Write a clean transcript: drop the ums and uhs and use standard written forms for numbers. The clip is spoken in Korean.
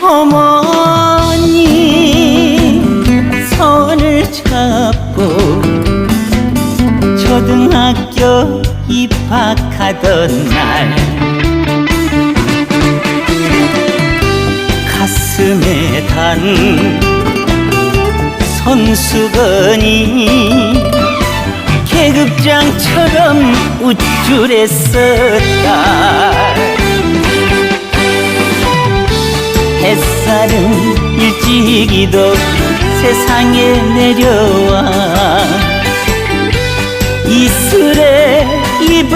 어머니 손을 잡고 초등학교 입학하던 날 가슴에 단 손수건이 계급장처럼 우쭐했었다. 햇살은 일찍이도 세상에 내려와 이슬에 입을